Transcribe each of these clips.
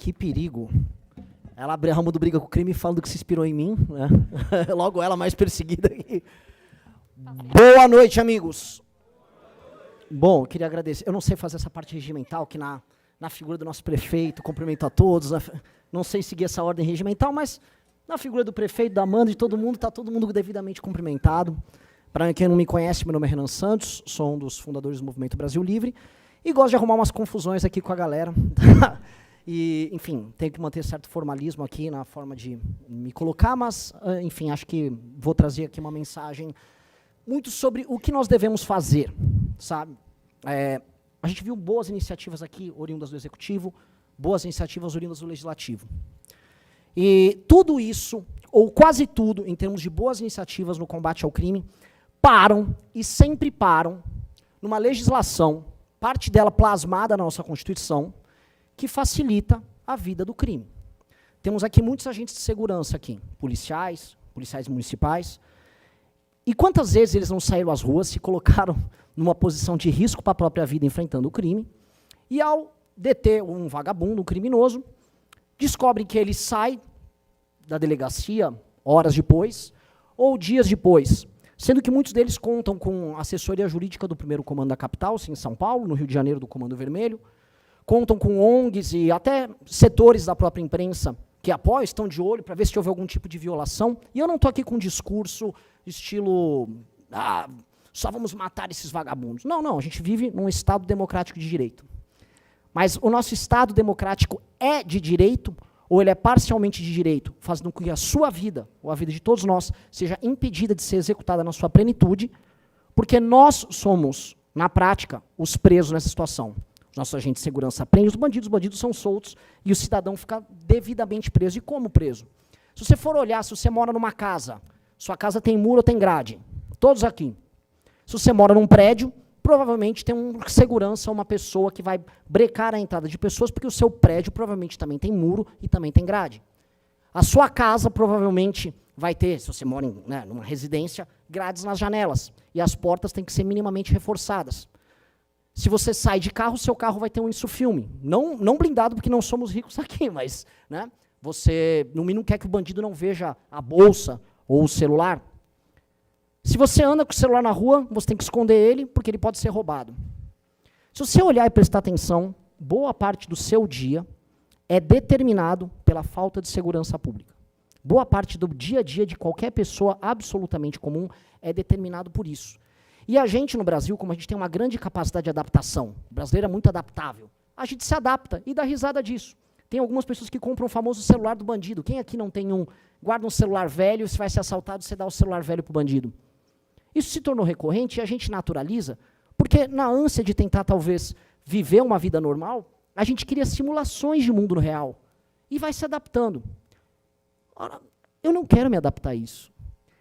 que perigo. Ela abre ramo do Briga com o Crime falando que se inspirou em mim, né? Logo ela mais perseguida aqui. Boa noite, amigos. Bom, eu queria agradecer. Eu não sei fazer essa parte regimental, que na figura do nosso prefeito, cumprimento a todos. Não sei seguir essa ordem regimental, mas na figura do prefeito, da Amanda, de todo mundo, está todo mundo devidamente cumprimentado. Para quem não me conhece, meu nome é Renan Santos, sou um dos fundadores do Movimento Brasil Livre e gosto de arrumar umas confusões aqui com a galera. E, enfim, tenho que manter certo formalismo aqui na forma de me colocar, mas, enfim, acho que vou trazer aqui uma mensagem muito sobre o que nós devemos fazer, sabe? A gente viu boas iniciativas aqui, oriundas do Executivo, boas iniciativas oriundas do Legislativo. E tudo isso, ou quase tudo, em termos de boas iniciativas no combate ao crime, param, e sempre param, numa legislação, parte dela plasmada na nossa Constituição, que facilita a vida do crime. Temos aqui muitos agentes de segurança aqui, policiais municipais, e quantas vezes eles não saíram às ruas, se colocaram numa posição de risco para a própria vida enfrentando o crime, e ao deter um vagabundo, um criminoso, descobrem que ele sai da delegacia horas depois, ou dias depois, sendo que muitos deles contam com assessoria jurídica do primeiro comando da capital, em São Paulo, no Rio de Janeiro, do Comando Vermelho, contam com ONGs e até setores da própria imprensa que apoiam, estão de olho para ver se houve algum tipo de violação. E eu não estou aqui com um discurso estilo, só vamos matar esses vagabundos. Não, não, a gente vive num Estado democrático de direito. Mas o nosso Estado democrático é de direito ou ele é parcialmente de direito, fazendo com que a sua vida, ou a vida de todos nós, seja impedida de ser executada na sua plenitude, porque nós somos, na prática, os presos nessa situação. Os nossos agentes de segurança prendem os bandidos são soltos, e o cidadão fica devidamente preso. E como preso? Se você for olhar, se você mora numa casa, sua casa tem muro ou tem grade? Todos aqui. Se você mora num prédio, provavelmente tem um segurança, uma pessoa que vai brecar a entrada de pessoas, porque o seu prédio provavelmente também tem muro e também tem grade. A sua casa provavelmente vai ter, se você mora numa residência, grades nas janelas. E as portas têm que ser minimamente reforçadas. Se você sai de carro, seu carro vai ter um insufilme. Não blindado, porque não somos ricos aqui, mas você, no mínimo, quer que o bandido não veja a bolsa ou o celular. Se você anda com o celular na rua, você tem que esconder ele, porque ele pode ser roubado. Se você olhar e prestar atenção, boa parte do seu dia é determinado pela falta de segurança pública. Boa parte do dia a dia de qualquer pessoa absolutamente comum é determinado por isso. E a gente no Brasil, como a gente tem uma grande capacidade de adaptação, o brasileiro é muito adaptável, a gente se adapta e dá risada disso. Tem algumas pessoas que compram o famoso celular do bandido. Quem aqui não tem guarda um celular velho, se vai ser assaltado, você dá o celular velho para o bandido. Isso se tornou recorrente e a gente naturaliza, porque na ânsia de tentar, talvez, viver uma vida normal, a gente cria simulações de mundo real e vai se adaptando. Ora, eu não quero me adaptar a isso.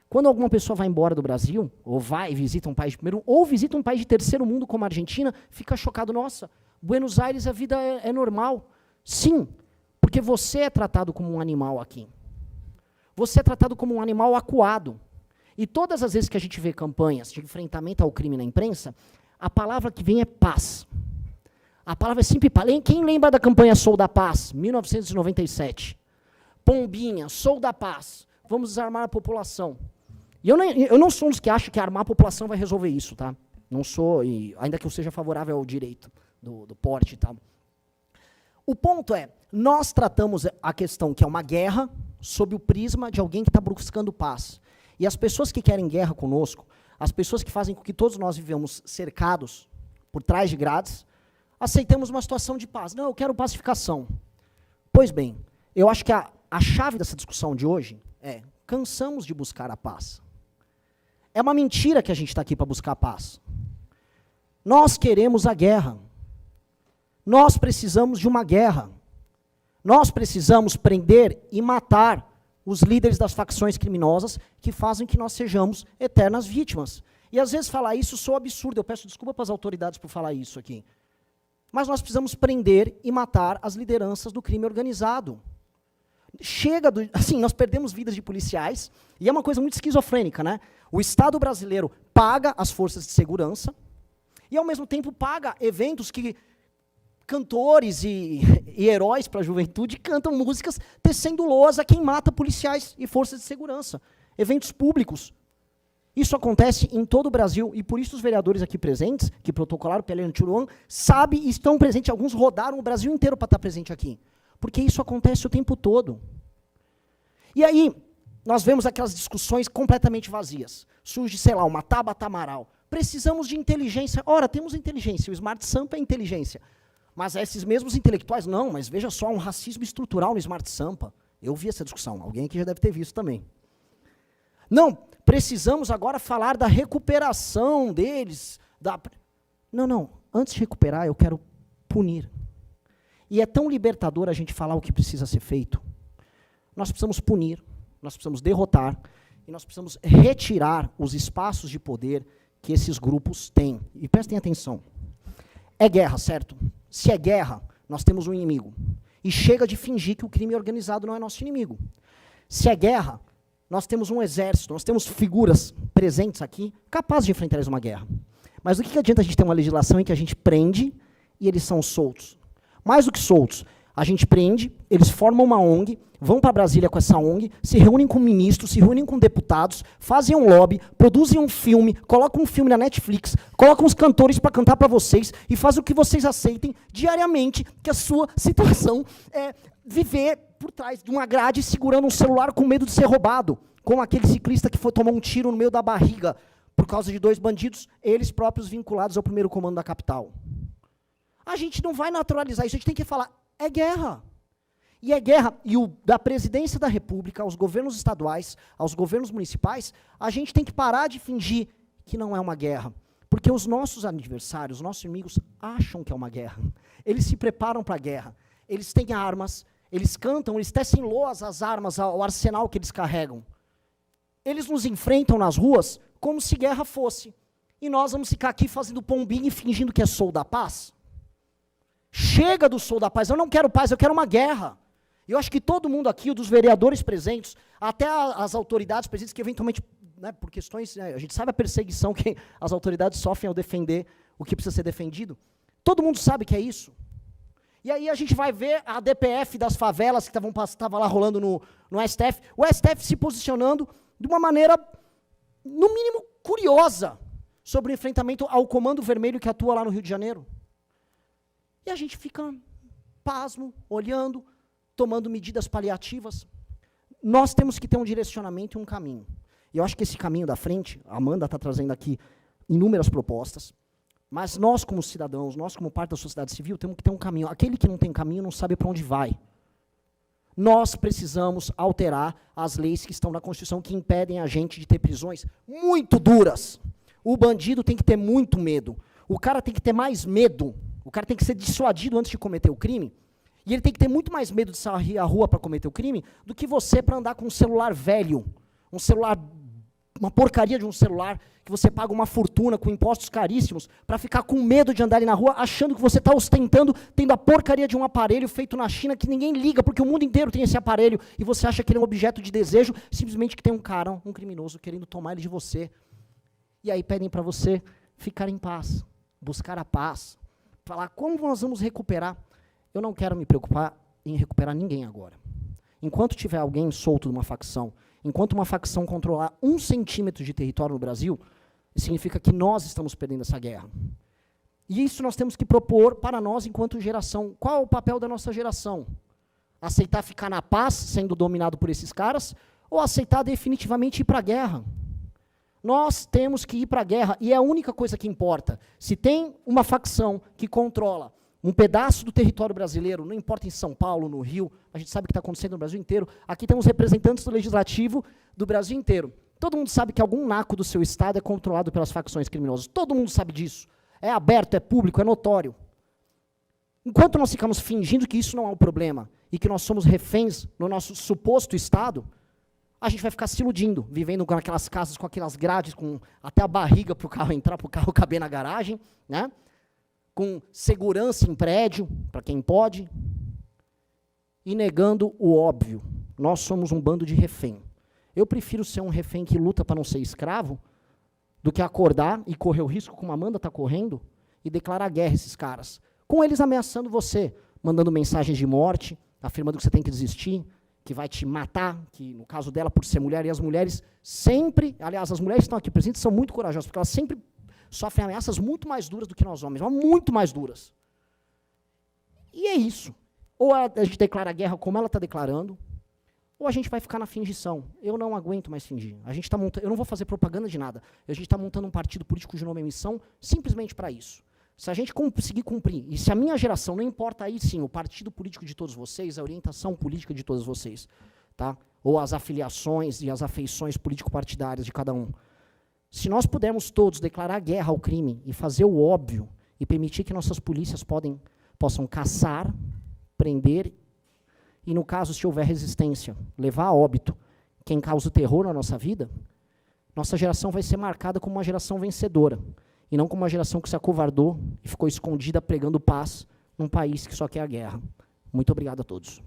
Quando alguma pessoa vai embora do Brasil, ou vai e visita um país de primeiro, ou visita um país de terceiro mundo como a Argentina, fica chocado, nossa, Buenos Aires a vida é normal. Sim, porque você é tratado como um animal aqui. Você é tratado como um animal acuado. E todas as vezes que a gente vê campanhas de enfrentamento ao crime na imprensa, a palavra que vem é paz. A palavra é sempre paz. Quem lembra da campanha Sou da Paz, 1997? Pombinha, Sou da Paz, vamos desarmar a população. E eu não sou um dos que acham que armar a população vai resolver isso, tá? Não sou, ainda que eu seja favorável ao direito do porte e tal. O ponto é, nós tratamos a questão que é uma guerra sob o prisma de alguém que está buscando paz. E as pessoas que querem guerra conosco, as pessoas que fazem com que todos nós vivemos cercados por trás de grades, aceitamos uma situação de paz. Não, eu quero pacificação. Pois bem, eu acho que a chave dessa discussão de hoje é, cansamos de buscar a paz. É uma mentira que a gente está aqui para buscar a paz. Nós queremos a guerra. Nós precisamos de uma guerra. Nós precisamos prender e matar os líderes das facções criminosas que fazem que nós sejamos eternas vítimas. E às vezes falar isso soa absurdo, eu peço desculpa para as autoridades por falar isso aqui. Mas nós precisamos prender e matar as lideranças do crime organizado. Chega assim, nós perdemos vidas de policiais, e é uma coisa muito esquizofrênica, né? O Estado brasileiro paga as forças de segurança, e ao mesmo tempo paga eventos que cantores e heróis para a juventude cantam músicas tecendo loas a quem mata policiais e forças de segurança. Eventos públicos. Isso acontece em todo o Brasil, e por isso os vereadores aqui presentes, que protocolaram pela Antiruan, sabem e estão presentes, alguns rodaram o Brasil inteiro para estar presente aqui. Porque isso acontece o tempo todo. E aí, nós vemos aquelas discussões completamente vazias. Surge, sei lá, uma Tabata Amaral. Precisamos de inteligência. Ora, temos inteligência, o Smart Sampa é inteligência. Mas esses mesmos intelectuais, não, mas veja só, um racismo estrutural no Smart Sampa. Eu vi essa discussão, alguém aqui já deve ter visto também. Não, precisamos agora falar da recuperação deles. Não, antes de recuperar, eu quero punir. E é tão libertador a gente falar o que precisa ser feito. Nós precisamos punir, nós precisamos derrotar, e nós precisamos retirar os espaços de poder que esses grupos têm. E prestem atenção. É guerra, certo? Se é guerra, nós temos um inimigo. E chega de fingir que o crime organizado não é nosso inimigo. Se é guerra, nós temos um exército, nós temos figuras presentes aqui capazes de enfrentar uma guerra. Mas do que adianta a gente ter uma legislação em que a gente prende e eles são soltos? Mais do que soltos, a gente prende, eles formam uma ONG, vão para Brasília com essa ONG, se reúnem com ministros, se reúnem com deputados, fazem um lobby, produzem um filme, colocam um filme na Netflix, colocam os cantores para cantar para vocês e fazem o que vocês aceitem diariamente, que a sua situação é viver por trás de uma grade segurando um celular com medo de ser roubado, como aquele ciclista que tomou um tiro no meio da barriga por causa de 2 bandidos, eles próprios vinculados ao primeiro comando da capital. A gente não vai naturalizar isso, a gente tem que falar, é guerra. E é guerra, e da presidência da República, aos governos estaduais, aos governos municipais, a gente tem que parar de fingir que não é uma guerra. Porque os nossos adversários, os nossos inimigos, acham que é uma guerra. Eles se preparam para a guerra. Eles têm armas, eles cantam, eles tecem loas às armas, ao arsenal que eles carregam. Eles nos enfrentam nas ruas como se guerra fosse. E nós vamos ficar aqui fazendo pombinho e fingindo que é Sou da Paz? Chega do Sou da Paz, eu não quero paz, eu quero uma guerra. E eu acho que todo mundo aqui, dos vereadores presentes, até as autoridades presentes, que eventualmente, né, por questões, a gente sabe a perseguição que as autoridades sofrem ao defender o que precisa ser defendido. Todo mundo sabe que é isso. E aí a gente vai ver a DPF das favelas que estava lá rolando no STF, o STF se posicionando de uma maneira, no mínimo, curiosa, sobre o enfrentamento ao Comando Vermelho que atua lá no Rio de Janeiro. E a gente fica pasmo, olhando, tomando medidas paliativas. Nós temos que ter um direcionamento e um caminho. E eu acho que esse caminho da frente, a Amanda está trazendo aqui inúmeras propostas, mas nós como cidadãos, nós como parte da sociedade civil, temos que ter um caminho. Aquele que não tem caminho não sabe para onde vai. Nós precisamos alterar as leis que estão na Constituição que impedem a gente de ter prisões muito duras. O bandido tem que ter muito medo. O cara tem que ter mais medo. O cara tem que ser dissuadido antes de cometer o crime. E ele tem que ter muito mais medo de sair à rua para cometer o crime do que você para andar com um celular velho. Um celular, uma porcaria de um celular, que você paga uma fortuna com impostos caríssimos, para ficar com medo de andar ali na rua, achando que você está ostentando, tendo a porcaria de um aparelho feito na China, que ninguém liga, porque o mundo inteiro tem esse aparelho, e você acha que ele é um objeto de desejo, simplesmente que tem um cara, um criminoso, querendo tomar ele de você. E aí pedem para você ficar em paz, buscar a paz, falar como nós vamos recuperar. Eu não quero me preocupar em recuperar ninguém agora. Enquanto tiver alguém solto de uma facção, enquanto uma facção controlar 1 centímetro de território no Brasil, significa que nós estamos perdendo essa guerra. E isso nós temos que propor para nós enquanto geração. Qual é o papel da nossa geração? Aceitar ficar na paz, sendo dominado por esses caras, ou aceitar definitivamente ir para a guerra? Nós temos que ir para a guerra, e é a única coisa que importa. Se tem uma facção que controla um pedaço do território brasileiro, não importa em São Paulo, no Rio, a gente sabe o que está acontecendo no Brasil inteiro, aqui temos representantes do legislativo do Brasil inteiro. Todo mundo sabe que algum naco do seu estado é controlado pelas facções criminosas. Todo mundo sabe disso. É aberto, é público, é notório. Enquanto nós ficamos fingindo que isso não é um problema, e que nós somos reféns no nosso suposto estado, a gente vai ficar se iludindo, vivendo com aquelas casas, com aquelas grades, com até a barriga para o carro entrar, para o carro caber na garagem, né? Com segurança em prédio, para quem pode, e negando o óbvio. Nós somos um bando de refém. Eu prefiro ser um refém que luta para não ser escravo, do que acordar e correr o risco, como a Amanda está correndo, e declarar guerra a esses caras. com eles ameaçando você, mandando mensagens de morte, afirmando que você tem que desistir, que vai te matar, que no caso dela, por ser mulher, e as mulheres sempre, aliás, as mulheres que estão aqui presentes são muito corajosas, porque elas sempre sofrem ameaças muito mais duras do que nós homens, mas muito mais duras. E é isso. Ou a gente declara guerra como ela está declarando, ou a gente vai ficar na fingição. Eu não aguento mais fingir. A gente tá montando, eu não vou fazer propaganda de nada. A gente está montando um partido político cujo nome é Missão, simplesmente para isso. Se a gente conseguir cumprir, e se a minha geração, não importa aí sim, o partido político de todos vocês, a orientação política de todos vocês, tá? Ou as afiliações e as afeições político-partidárias de cada um. Se nós pudermos todos declarar guerra ao crime e fazer o óbvio, e permitir que nossas polícias possam caçar, prender, e no caso, se houver resistência, levar a óbito quem causa o terror na nossa vida, nossa geração vai ser marcada como uma geração vencedora, e não como uma geração que se acovardou e ficou escondida pregando paz num país que só quer a guerra. Muito obrigado a todos.